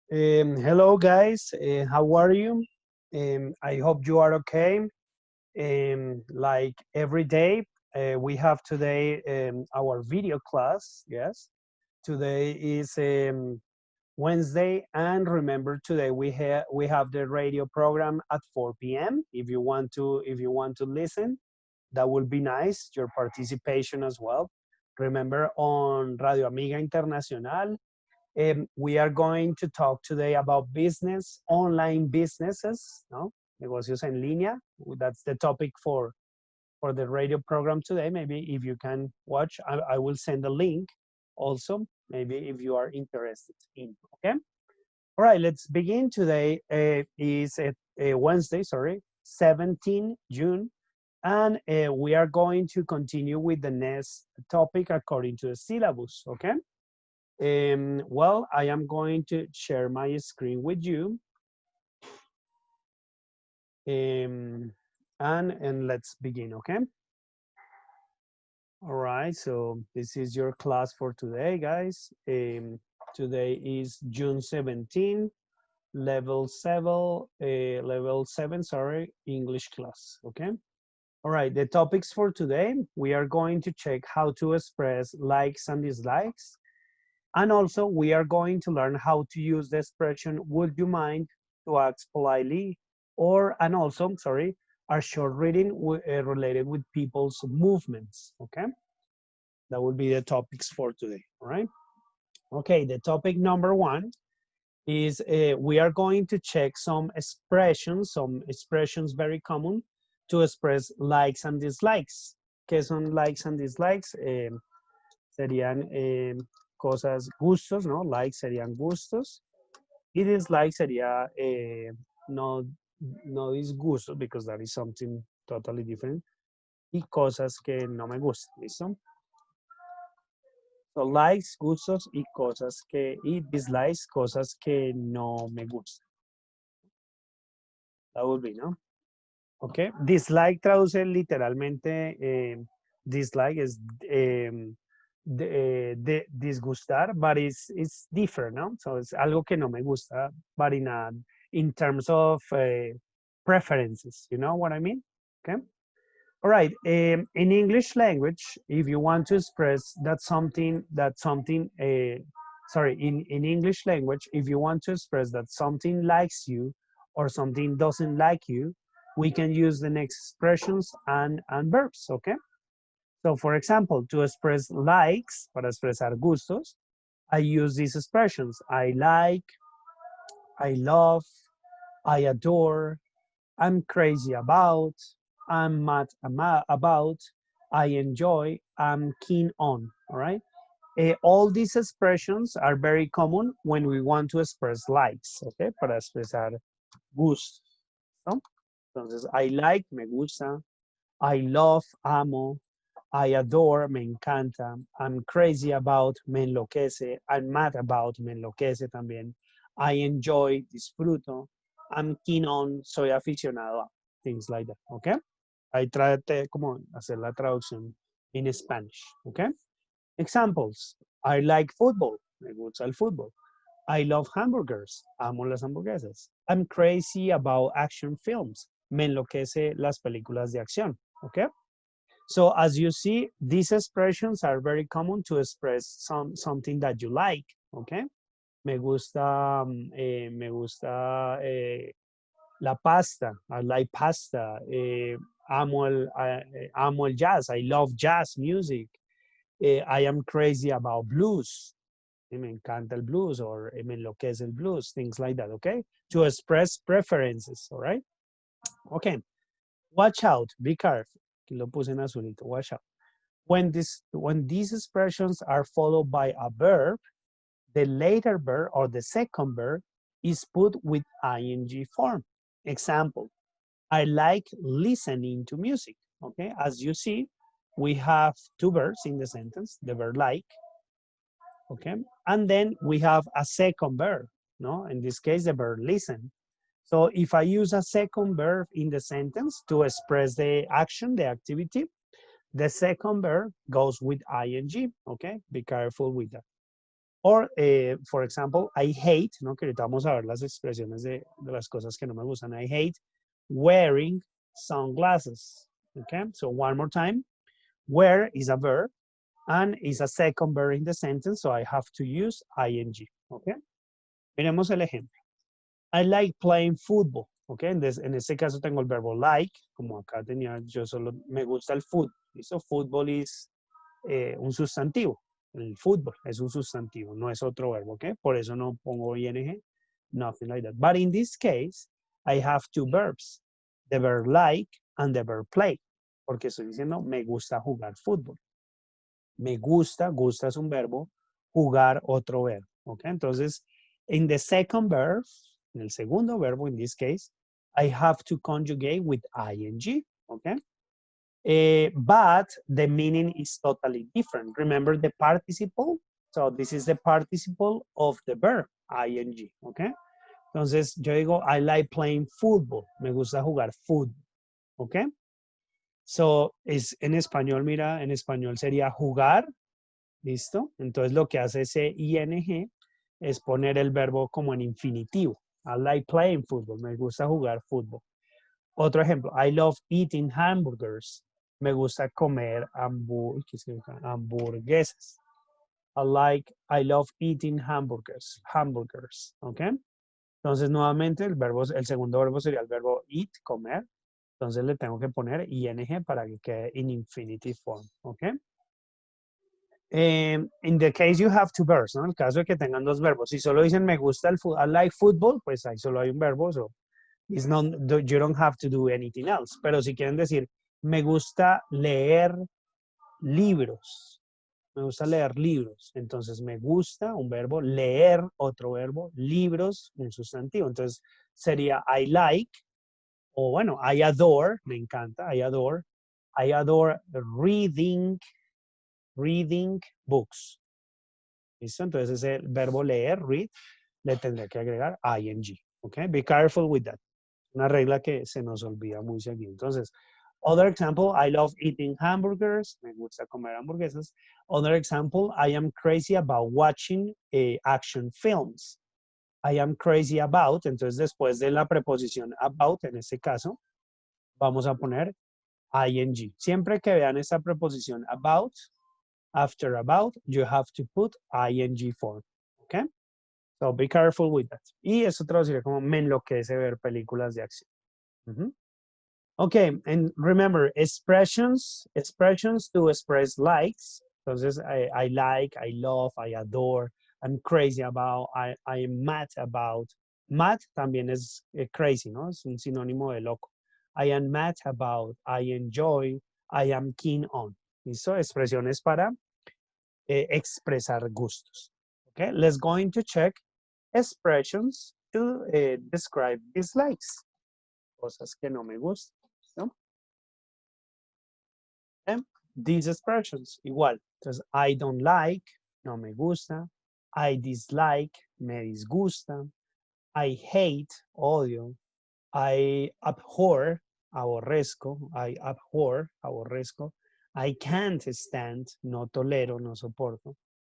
Hello, guys. How are you? I hope you are okay. Like every day, we have today our video class. Yes, today is Wednesday, and remember, today we have the radio program at 4 p.m. If you want to listen, that will be nice. Your participation as well. Remember on Radio Amiga Internacional. We are going to talk today about business, online businesses, no? Negocios en línea. That's the topic for the radio program today. Maybe if you can watch, I will send a link also, maybe if you are interested in, okay? All right, let's begin. Today is a Wednesday, sorry, 17 June, and we are going to continue with the next topic according to the syllabus, okay? Well, I am going to share my screen with you. And let's begin, okay? All right, so this is your class for today, guys. Today is June 17, level 7, sorry, English class, okay? All right, the topics for today, we are going to check how to express likes and dislikes. And also, we are going to learn how to use the expression, would you mind, to ask politely, and also, sorry, a short reading related with people's movements, okay? That will be the topics for today, all right? Okay, the topic number one is we are going to check some expressions very common to express likes and dislikes. ¿Qué son likes and dislikes? Serían cosas, gustos, ¿no? Like serían gustos. Y dislike sería no disgusto, because that is something totally different. Y cosas que no me gustan, ¿listo? So likes, gustos y dislikes, cosas que no me gustan. That would be, ¿no? Ok. Dislike traduce literalmente, dislike es disgustar, but it's different, no? So it's algo que no me gusta, but in terms of preferences, you know what I mean? Okay. All right. In English language, if you want to express sorry, in English language, if you want to express that something likes you or something doesn't like you, we can use the next expressions and verbs, okay? So for example, to express likes, para expresar gustos, I use these expressions. I like, I love, I adore, I'm crazy about, I'm mad about, I enjoy, I'm keen on, all right? All these expressions are very common when we want to express likes, okay? Para expresar gustos, ¿no? Entonces, I like, me gusta, I love, amo, I adore, me encanta, I'm crazy about, me enloquece, I'm mad about, me enloquece también, I enjoy, disfruto, I'm keen on, soy aficionado a, things like that, okay? Ahí trate como hacer la traducción in Spanish, okay? Examples, I like football, me gusta el fútbol. I love hamburgers, amo las hamburguesas. I'm crazy about action films, me enloquece las películas de acción, okay? So as you see, these expressions are very common to express something that you like, okay? Me gusta, la pasta. I like pasta. Amo el jazz. I love jazz music. I am crazy about blues. Me encanta el blues, or me enloquece el blues, things like that, okay? To express preferences, all right? Okay. Watch out, be careful. Aquí lo puse en azulito, watch out. When these expressions are followed by a verb, the later verb or the second verb is put with ing form. Example, I like listening to music. Okay, as you see, we have two verbs in the sentence, the verb like, okay, and then we have a second verb, no? In this case, the verb listen. So if I use a second verb in the sentence to express the action, the activity, the second verb goes with ing, okay? Be careful with that. Or, for example, I hate, ¿no? Que ahorita vamos a ver las expresiones de las cosas que no me gustan. I hate wearing sunglasses. Okay, so one more time. Wear is a verb and is a second verb in the sentence, so I have to use ing. Okay, miremos el ejemplo. I like playing football. Okay, en este caso tengo el verbo like, como acá tenía, yo solo me gusta el fútbol. ¿Listo? Fútbol es un sustantivo. El fútbol es un sustantivo, no es otro verbo, ¿ok? Por eso no pongo ing, nothing like that. But in this case, I have two verbs, the verb like and the verb play, porque estoy diciendo me gusta jugar fútbol. Me gusta, gusta es un verbo, jugar otro verbo, ¿ok? Entonces, in the second verb, en el segundo verbo, in this case, I have to conjugate with ing, ¿ok? But the meaning is totally different. Remember the participle? So this is the participle of the verb, ing, okay? Entonces, yo digo, I like playing football. Me gusta jugar fútbol, okay? So, en español, mira, en español sería jugar, ¿listo? Entonces, lo que hace ese ing es poner el verbo como en infinitivo. I like playing football. Me gusta jugar fútbol. Otro ejemplo, I love eating hamburgers. Me gusta comer hamburguesas. I love eating hamburgers. Hamburgers, ¿ok? Entonces, nuevamente, el segundo verbo sería el verbo eat, comer. Entonces, le tengo que poner ing para que quede in infinitive form, ¿ok? In the case you have two verbs, ¿no? En el caso de que tengan dos verbos. Si solo dicen me gusta el fútbol, I like football, pues ahí solo hay un verbo, so it's not, you don't have to do anything else. Pero si quieren decir, me gusta leer libros, me gusta leer libros. Entonces, me gusta un verbo, leer otro verbo, libros un sustantivo. Entonces, sería I like, o bueno, I adore, me encanta, I adore reading books. ¿Listo? Entonces, ese verbo leer, read, le tendré que agregar ing. ¿Ok? Be careful with that. Una regla que se nos olvida muy seguido. Entonces, other example, I love eating hamburgers. Me gusta comer hamburguesas. Other example, I am crazy about watching action films. I am crazy about. Entonces, después de la preposición about, en este caso, vamos a poner ing. Siempre que vean esta preposición about, after about, you have to put ing form. ¿Ok? So be careful with that. Y eso traduciría como me enloquece ver películas de acción. Okay, and remember, expressions to express likes. Entonces, I like, I love, I adore, I'm crazy about, I am mad about. Mad también es crazy, ¿no? Es un sinónimo de loco. I am mad about, I enjoy, I am keen on. ¿Listo? Expresiones para expresar gustos. Okay, let's going to check expressions to describe dislikes. Cosas que no me gustan. ¿No? And these expressions, igual. Entonces, I don't like, no me gusta. I dislike, me disgusta. I hate, odio. I abhor, aborrezco. I abhor, aborrezco. I can't stand, no tolero, no soporto.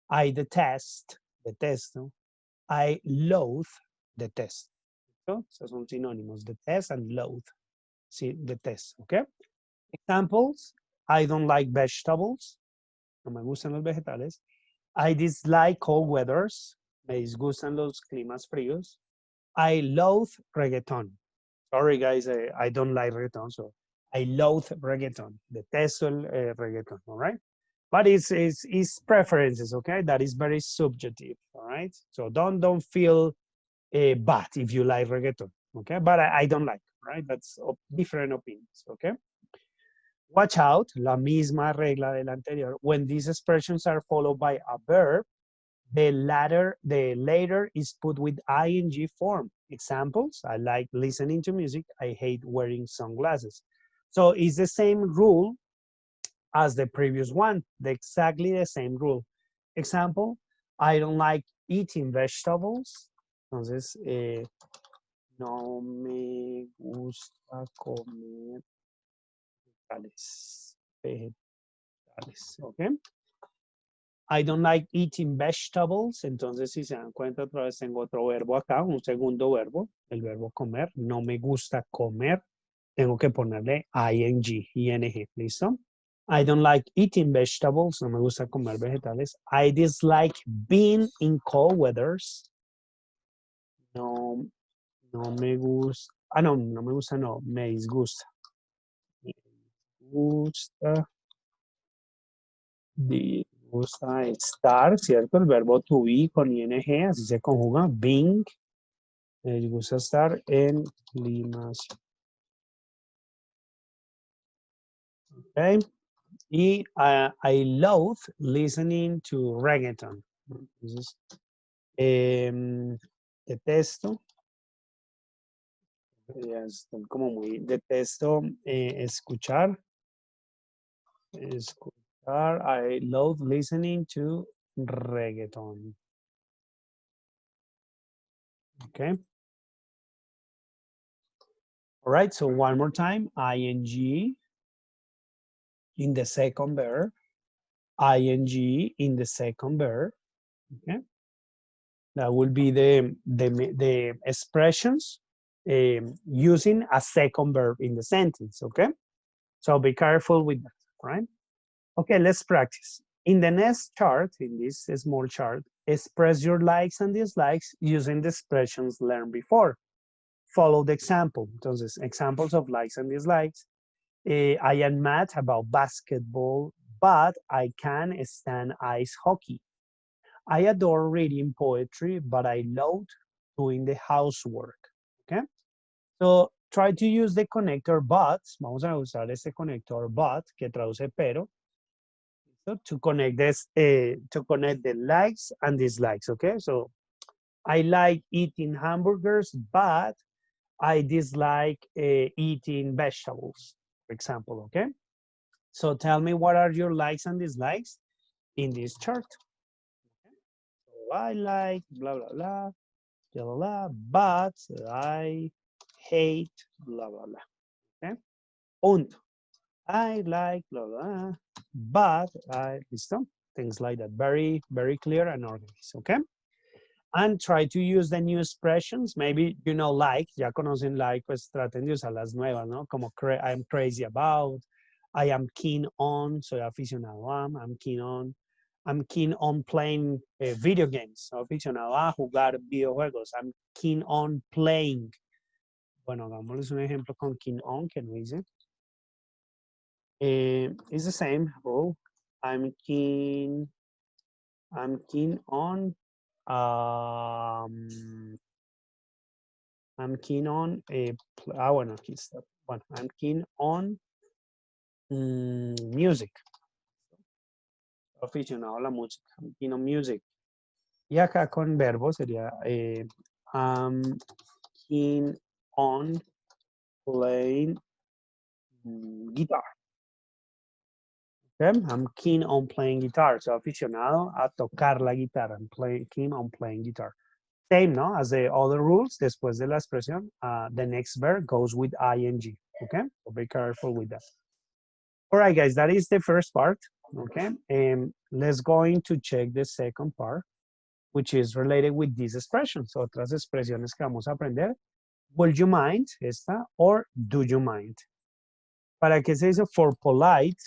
I detest, detesto. I loathe, detesto. ¿No? Esos son sinónimos, detest and loathe. Sí, detest, ¿ok? Examples, I don't like vegetables. No me gustan los vegetales. I dislike cold weathers. Me disgustan los climas fríos. I loathe reggaeton. Sorry, guys, I don't like reggaeton, so I loathe reggaeton. Detesto el reggaeton, all right? But it's preferences, okay? That is very subjective, all right? So don't feel bad if you like reggaeton, okay? But I don't like, right? That's different opinions, okay? Watch out, la misma regla del anterior. When these expressions are followed by a verb, the later is put with ing form. Examples, I like listening to music. I hate wearing sunglasses. So it's the same rule as the previous one, exactly the same rule. Example, I don't like eating vegetables. Entonces, no me gusta comer vegetales. Okay. I don't like eating vegetables. Entonces, si se dan cuenta, otra vez tengo otro verbo acá, un segundo verbo, el verbo comer. No me gusta comer. Tengo que ponerle ing, ¿listo? I don't like eating vegetables. No me gusta comer vegetales. I dislike being in cold weathers. No, no me gusta. Ah, no, no me gusta, no, me disgusta. Me gusta. Disgusta estar, ¿cierto? El verbo to be con ing, así se conjuga. Being. Me disgusta estar en climas. Okay. Y I loathe listening to reggaeton. Entonces, detesto, estoy como muy, detesto escuchar, I loathe listening to reggaeton. Okay. All right, so one more time, ing in the second verb, ing in the second verb, okay? That will be the expressions using a second verb in the sentence, okay? So be careful with that, right? Okay, let's practice. In the next chart, in this small chart, express your likes and dislikes using the expressions learned before. Follow the example. Entonces, examples of likes and dislikes. I am mad about basketball, but I can stand ice hockey. I adore reading poetry, but I loathe doing the housework. Okay? So try to use the connector but. Vamos a usar este conector but, que traduce pero, so to connect this, to connect the likes and dislikes. Okay? So I like eating hamburgers, but I dislike eating vegetables, for example. Okay? So tell me, what are your likes and dislikes in this chart? So I like blah, blah, blah, blah, blah, but I hate blah, blah, blah. Okay. Und I like blah, blah, but I, listo? Things like that. Very, very clear and organized. Okay. And try to use the new expressions. Maybe, you know, like, ya conocen like, pues traten de usar las nuevas, ¿no? Como I'm crazy about, I am keen on, soy aficionado a, I'm keen on playing video games, soy aficionado a jugar videojuegos, I'm keen on playing. Bueno, hagámosles un ejemplo con keen on, que no dice. It's the same rule. I'm keen on I'm keen on bueno, aquí está. Bueno, I'm keen on music. Aficionado a la música. I'm keen on music. Y acá con verbo sería I'm keen on playing guitar. Okay? I'm keen on playing guitar. So aficionado a tocar la guitarra. I'm keen on playing guitar. Same, no? As the other rules, después de la expresión, the next verb goes with ing, okay? So be careful with that. All right, guys, that is the first part, okay? And let's go into check the second part, which is related with these expressions, otras expresiones que vamos a aprender. Would you mind, esta, or do you mind? ¿Para qué se dice for polite?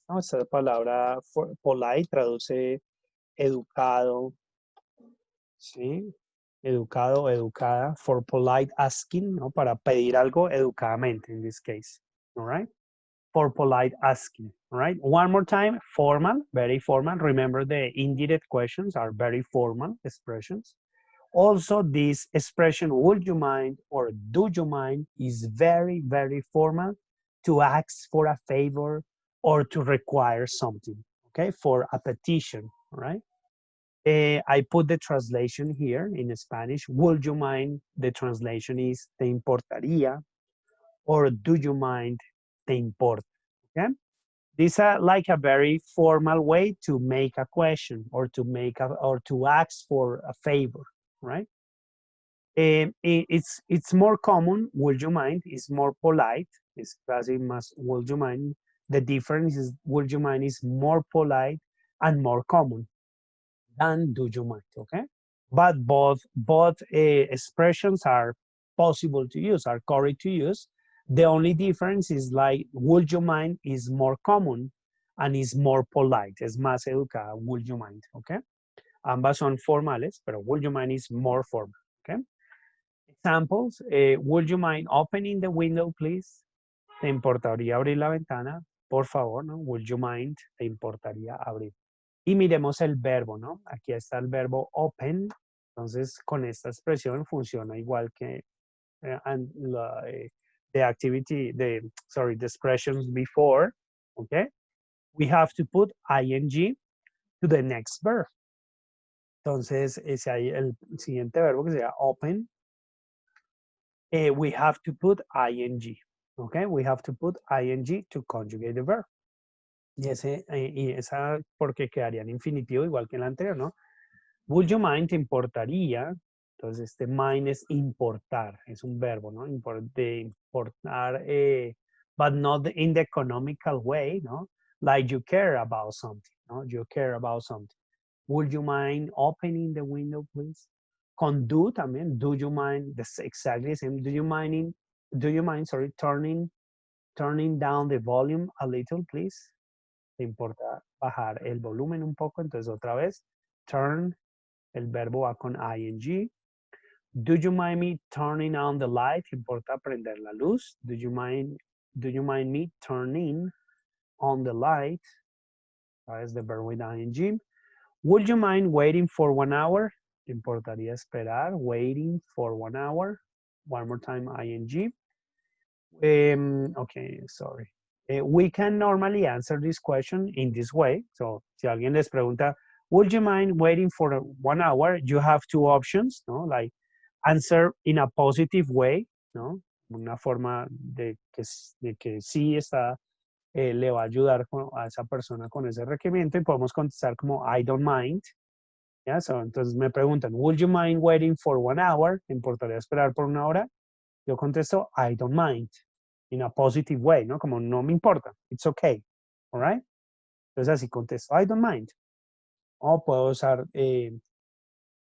No, esta palabra for polite traduce educado, ¿sí? Educado, educada, for polite asking, ¿no? Para pedir algo educadamente, in this case, all right? For polite asking, all right? One more time, formal, very formal. Remember, the indirect questions are very formal expressions. Also, this expression, would you mind or do you mind, is very, very formal to ask for a favor or to require something, okay? For a petition, all right? I put the translation here in Spanish. Would you mind? The translation is te importaría, or do you mind? Te importa. Okay. These are like a very formal way to make a question or to ask for a favor, right? It's more common. Would you mind? Is more polite. It's casi más. Would you mind? The difference is would you mind is more polite and more common than do you mind, okay? But both expressions are possible to use, are correct to use. The only difference is like would you mind is more common and is more polite, es más educada, would you mind, okay? Ambas son formales, pero would you mind is more formal, okay? Examples, would you mind opening the window, please? ¿Te importaría abrir la ventana? Por favor, ¿no? Would you mind? ¿Te importaría abrir? Y miremos el verbo, ¿no? Aquí está el verbo open. Entonces, con esta expresión funciona igual que the activity, the expressions before, okay? We have to put ing to the next verb. Entonces, si hay el siguiente verbo que sea open, we have to put ing, okay? We have to put ing to conjugate the verb. Y esa porque quedaría en infinitivo igual que en la anterior, ¿no? Would you mind, te importaría. Entonces, este mind es importar, es un verbo, ¿no? De importar, but not in the economical way, ¿no? Like you care about something, ¿no? You care about something. Would you mind opening the window, please? Con do también, do you mind, exactly the same. Do you mind, turning down the volume a little, please? ¿Te importa bajar el volumen un poco? Entonces, otra vez, turn, el verbo va con ing. Do you mind me turning on the light? ¿Te importa prender la luz? Do you mind me turning on the light? Es the verb with ing. Would you mind waiting for 1 hour? ¿Te importaría esperar? Waiting for 1 hour. One more time, ing. Okay, sorry. We can normally answer this question in this way. So, si alguien les pregunta, would you mind waiting for 1 hour? You have two options, ¿no? Like, answer in a positive way, ¿no? Una forma de que sí está, le va a ayudar a esa persona con ese requerimiento y podemos contestar como I don't mind. ¿Ya? So, entonces me preguntan, would you mind waiting for 1 hour? ¿Te importaría esperar por 1 hora? Yo contesto, I don't mind. In a positive way, ¿no? Como no me importa. It's okay. All right? Entonces así contesto, I don't mind. O puedo usar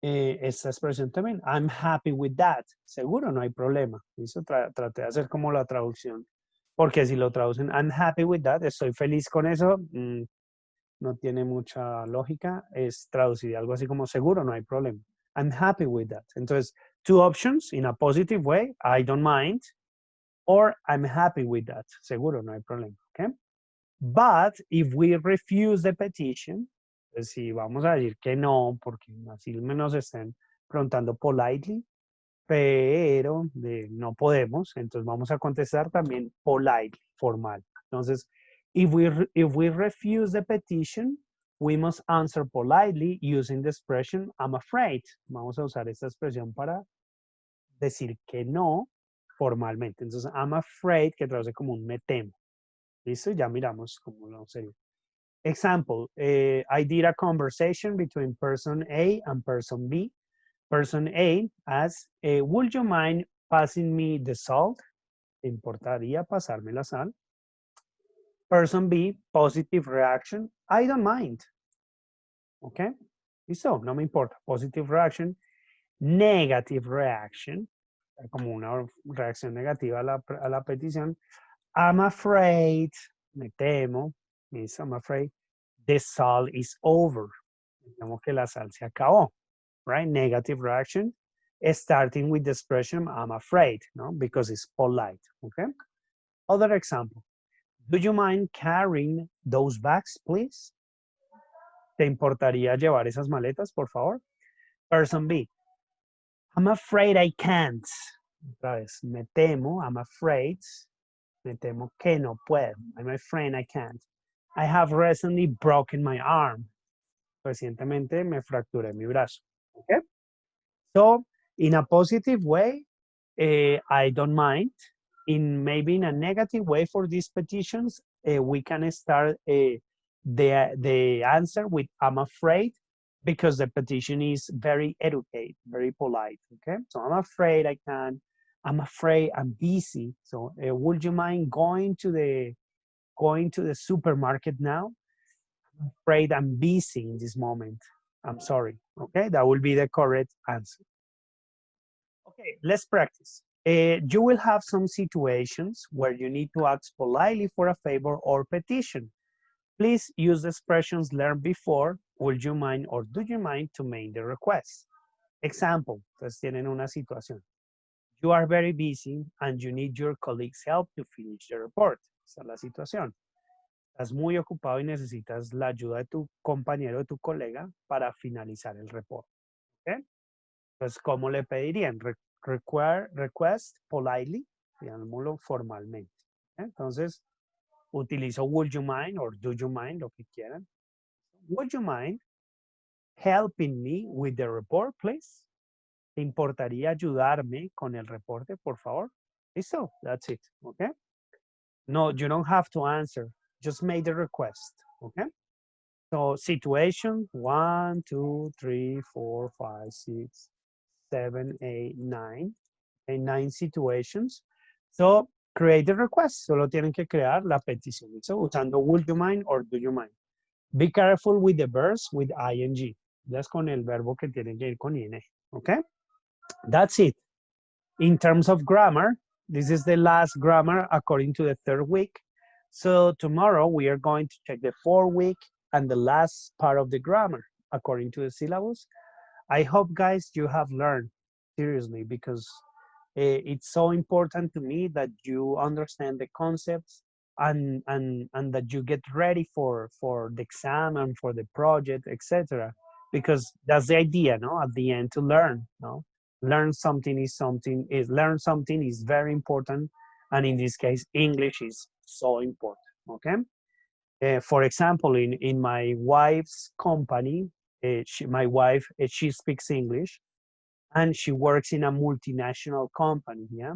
esta expresión también. I'm happy with that. Seguro, no hay problema. Eso traté de hacer como la traducción. Porque si lo traducen, I'm happy with that, estoy feliz con eso, no tiene mucha lógica. Es traducir algo así como seguro, no hay problema. I'm happy with that. Entonces, two options in a positive way, I don't mind, or I'm happy with that. Seguro, no hay problema. Okay? But if we refuse the petition, pues si vamos a decir que no, porque así nos estén preguntando politely, pero no podemos, entonces vamos a contestar también politely, formal. Entonces, if we refuse the petition, we must answer politely using the expression I'm afraid. Vamos a usar esta expresión para decir que no formalmente. Entonces, I'm afraid, que traduce como un me temo. ¿Listo? Ya miramos cómo lo sería. Example, I did a conversation between person A and person B. Person A asks, would you mind passing me the salt? ¿Te importaría pasarme la sal? Person B, positive reaction, I don't mind. ¿Ok? Listo, no me importa. Positive reaction. Negative reaction, como una reacción negativa a la petición. I'm afraid, me temo, means I'm afraid, the salt is over. Me temo que la sal se acabó. Right? Negative reaction, starting with the expression I'm afraid, no? Because it's polite, okay? Other example, do you mind carrying those bags, please? ¿Te importaría llevar esas maletas, por favor? Person B, I'm afraid I can't. Otra vez, me temo, I'm afraid, me temo que no puedo. I'm afraid I can't. I have recently broken my arm. Recientemente me fracturé mi brazo, okay? So, in a positive way, I don't mind. Maybe in a negative way for these petitions, we can start the answer with I'm afraid, because the petition is very educated, very polite. Okay, so I'm afraid I can. I'm afraid I'm busy. So would you mind going to the supermarket now? I'm afraid I'm busy in this moment. I'm sorry. Okay, that will be the correct answer. Okay, let's practice. You will have some situations where you need to ask politely for a favor or petition. Please use the expressions learned before, would you mind or do you mind to make the request. Example, entonces tienen una situación. You are very busy and you need your colleague's help to finish the report. Esa es la situación. Estás muy ocupado y necesitas la ayuda de tu compañero, de tu colega, para finalizar el reporte. ¿Okay? Entonces, ¿cómo le pedirían? Request politely, digámoslo formalmente. ¿Okay? Entonces, utilizo would you mind or do you mind, lo que quieran. Would you mind helping me with the report, please? ¿Te importaría ayudarme con el reporte, por favor? Listo, that's it, okay? No, you don't have to answer. Just make the request, okay? So situation 1, 2, 3, 4, 5, 6, 7, 8, 9. And 9 situations. So create the request. Solo tienen que crear la petición. So usando would you mind or do you mind. Be careful with the verbs with ing. Ya es con el verbo que tiene que ir con ing. Okay? That's it. In terms of grammar, this is the last grammar according to the third week. So tomorrow we are going to check the fourth week and the last part of the grammar according to the syllabus. I hope, guys, you have learned seriously because it's so important to me that you understand the concepts and that you get ready for the exam and for the project, etc. Because that's the idea, no? At the end, to learn, no? Learn something is very important, and in this case, English is so important. Okay. For example, in my wife's company, my wife she speaks English, and she works in a multinational company. Yeah.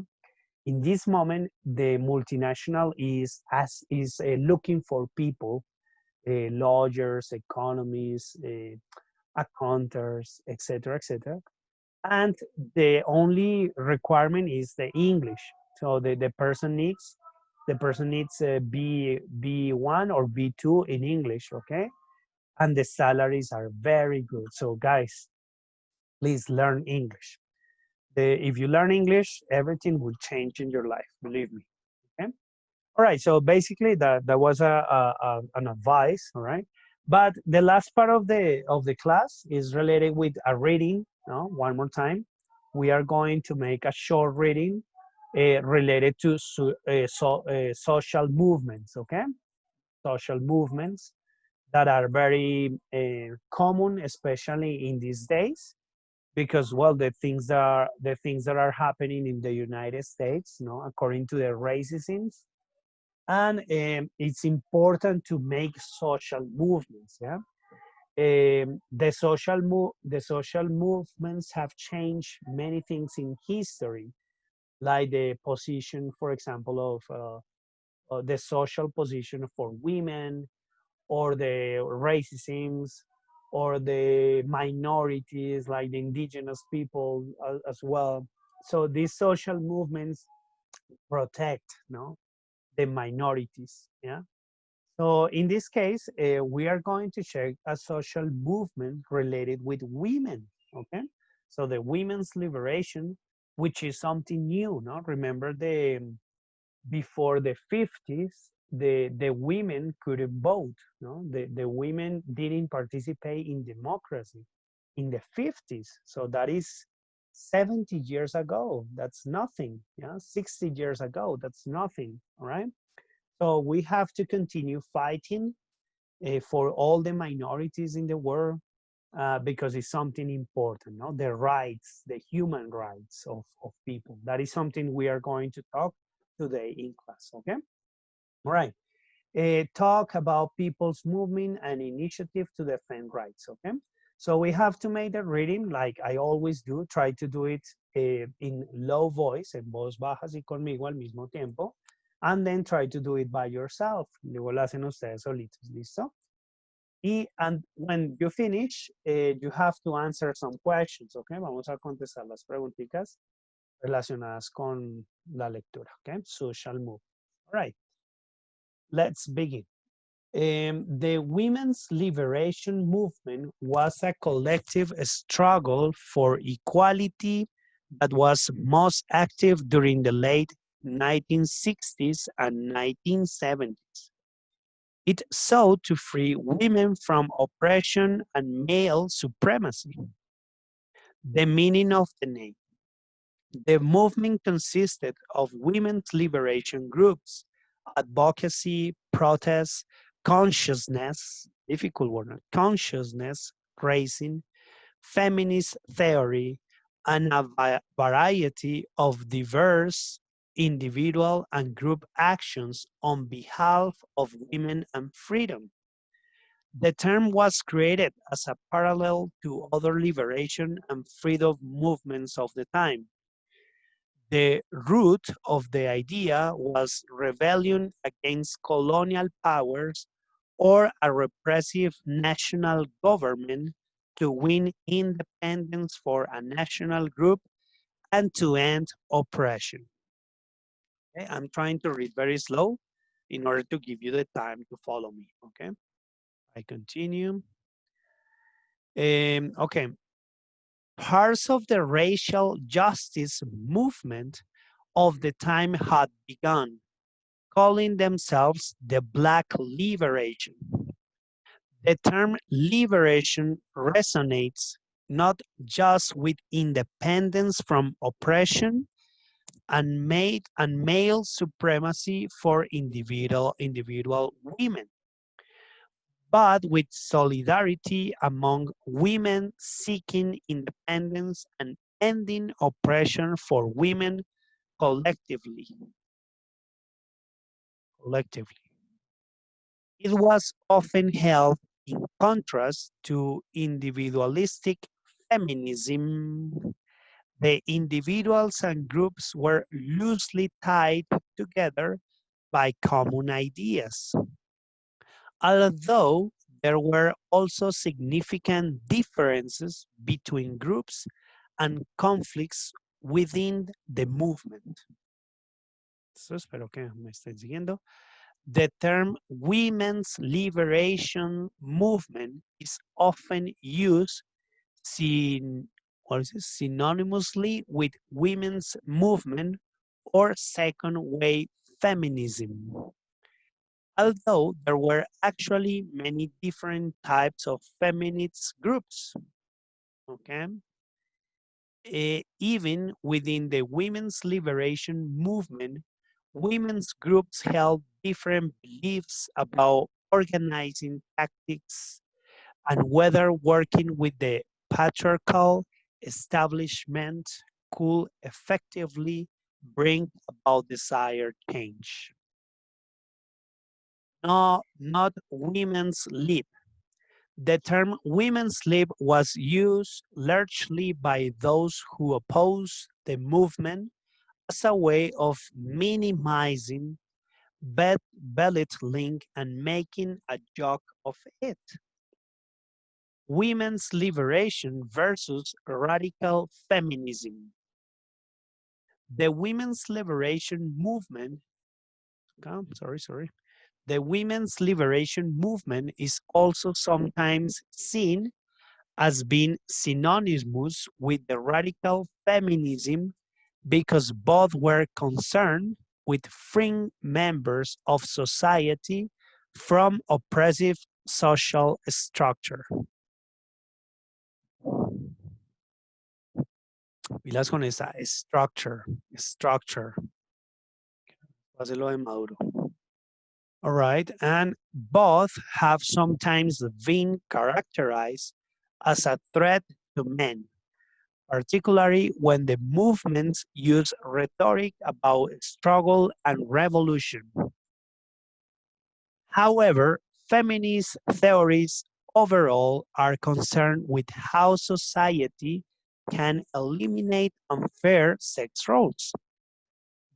In this moment, the multinational is looking for people, lawyers, economists, accountants, etc., etc. And the only requirement is the English. So the person needs B1 or B2 in English. Okay, and the salaries are very good. So guys, please learn English. If you learn English, everything will change in your life, believe me. Okay. All right. So basically, that was an advice. All right. But the last part of the class is related with a reading. No, one more time, we are going to make a short reading related to social movements. Okay, social movements that are very common, especially in these days because well the things that are happening in the United States, you know, according to the racism, and it's important to make social movements. Yeah, the social movements have changed many things in history, like the position, for example, of the social position for women, or the racisms, or the minorities like the indigenous people as well. So these social movements protect, no, the minorities. Yeah. So in this case, we are going to check a social movement related with women. Okay. So the women's liberation, which is something new. No, remember before the 50s, the women couldn't vote. No, the women didn't participate in democracy in the 50s. So that is 70 years ago. That's nothing. Yeah, 60 years ago. That's nothing. All right. So we have to continue fighting for all the minorities in the world because it's something important. No, the rights, the human rights of people. That is something we are going to talk today in class. Okay. All right. Talk about people's movement and initiative to defend rights. Okay. So we have to make the reading like I always do. Try to do it in low voice, en voz baja, así conmigo al mismo tiempo. And then try to do it by yourself. Luego lo hacen ustedes solitos. ¿Listo? And when you finish, you have to answer some questions. Okay. Vamos a contestar las preguntitas relacionadas con la lectura. Okay. Social move. All right. Let's begin. The women's liberation movement was a collective struggle for equality that was most active during the late 1960s and 1970s. It sought to free women from oppression and male supremacy. The meaning of the name. The movement consisted of women's liberation groups, advocacy, protest, consciousness, difficult word, consciousness raising, feminist theory, and a variety of diverse individual and group actions on behalf of women and freedom. The term was created as a parallel to other liberation and freedom movements of the time. The root of the idea was rebellion against colonial powers or a repressive national government to win independence for a national group and to end oppression. Okay, I'm trying to read very slow in order to give you the time to follow me. Okay, I continue. Okay, parts of the racial justice movement of the time had begun, calling themselves the Black Liberation. The term liberation resonates not just with independence from oppression and male supremacy for individual women, but with solidarity among women seeking independence and ending oppression for women collectively. Collectively. It was often held in contrast to individualistic feminism. The individuals and groups were loosely tied together by common ideas, although there were also significant differences between groups and conflicts within the movement. So espero que me estén siguiendo. The term women's liberation movement is often used synonymously with women's movement or second wave feminism. Although there were actually many different types of feminist groups, okay? Even within the women's liberation movement, women's groups held different beliefs about organizing tactics and whether working with the patriarchal establishment could effectively bring about desired change. No, not women's lib. The term women's lib was used largely by those who opposed the movement as a way of minimizing, belittling, and making a joke of it. Women's liberation versus radical feminism. The women's liberation movement, sorry. The women's liberation movement is also sometimes seen as being synonymous with the radical feminism because both were concerned with freeing members of society from oppressive social structure. Pilas con esa structure. Hazlo de Maduro. All right, and both have sometimes been characterized as a threat to men, particularly when the movements use rhetoric about struggle and revolution. However, feminist theories overall are concerned with how society can eliminate unfair sex roles.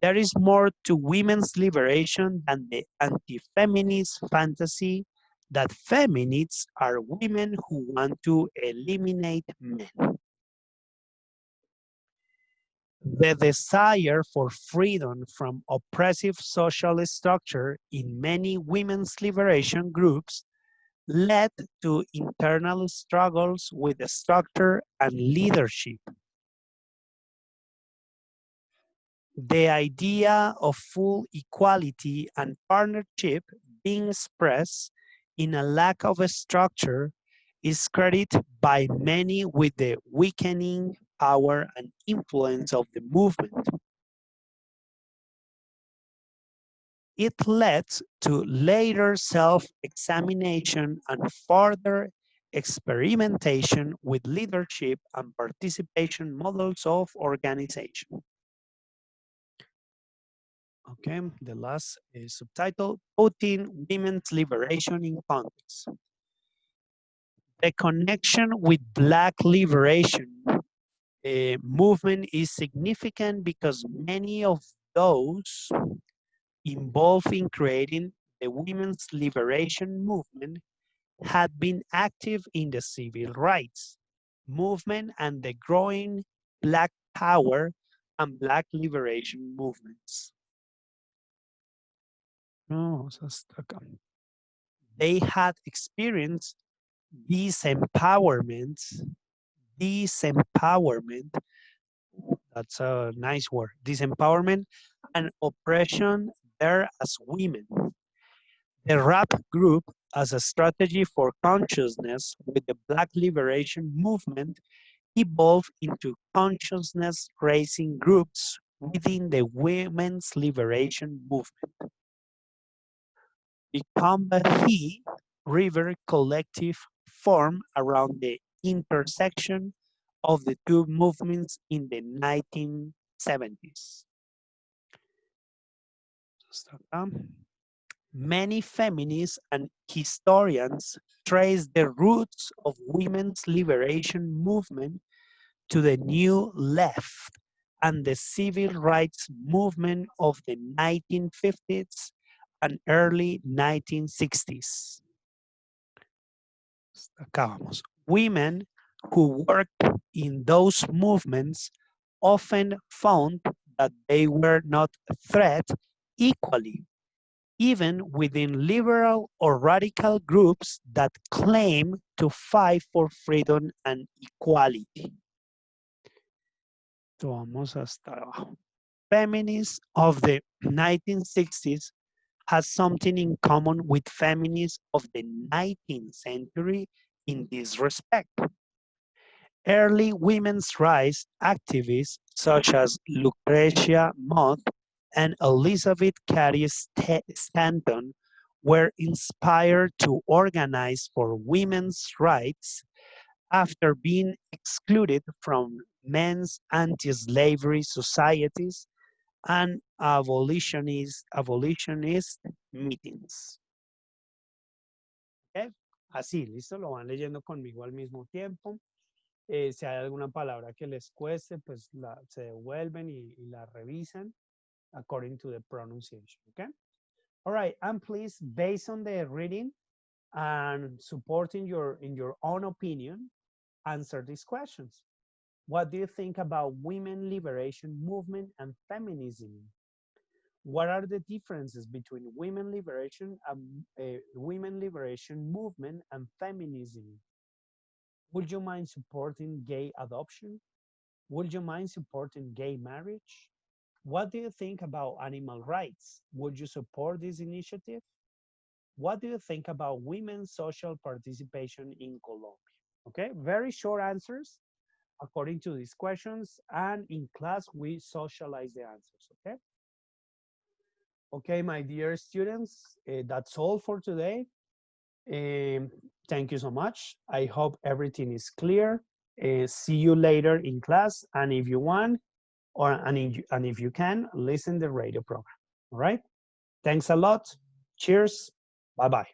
There is more to women's liberation than the anti-feminist fantasy that feminists are women who want to eliminate men. The desire for freedom from oppressive social structure in many women's liberation groups led to internal struggles with the structure and leadership. The idea of full equality and partnership being expressed in a lack of a structure is credited by many with the weakening power and influence of the movement. It led to later self-examination and further experimentation with leadership and participation models of organization. Okay, the last subtitle, Putting Women's Liberation in Context. The connection with Black liberation movement is significant because many of those involved in creating the women's liberation movement had been active in the civil rights movement and the growing Black power and Black liberation movements. No, hasta acá. They had experienced disempowerment, that's a nice word, disempowerment and oppression there as women. The rap group as a strategy for consciousness with the Black liberation movement evolved into consciousness raising groups within the women's liberation movement. The Combahee River Collective formed around the intersection of the two movements in the 1970s. Many feminists and historians trace the roots of women's liberation movement to the New Left and the civil rights movement of the 1950s and early 1960s. Acabamos. Women who worked in those movements often found that they were not a threat equally, even within liberal or radical groups that claim to fight for freedom and equality. Vamos hasta abajo. Feminists of the 1960s has something in common with feminists of the 19th century in this respect. Early women's rights activists such as Lucretia Mott and Elizabeth Cady Stanton were inspired to organize for women's rights after being excluded from men's anti-slavery societies and abolitionist meetings. ¿Okay? Así, listo, lo van leyendo conmigo al mismo tiempo. Si hay alguna palabra que les cueste, pues se devuelven y la revisan according to the pronunciation, okay? All right, and please, based on the reading and supporting in your own opinion, answer these questions. What do you think about women liberation movement and feminism? What are the differences between women liberation movement and feminism? Would you mind supporting gay adoption? Would you mind supporting gay marriage? What do you think about animal rights? Would you support this initiative? What do you think about women's social participation in Colombia? Okay, very short answers according to these questions, and in class we socialize the answers, okay? Okay, my dear students, that's all for today. Thank you so much. I hope everything is clear. See you later in class, and if you want, and if you can, listen the radio program. All right? Thanks a lot. Cheers. Bye-bye.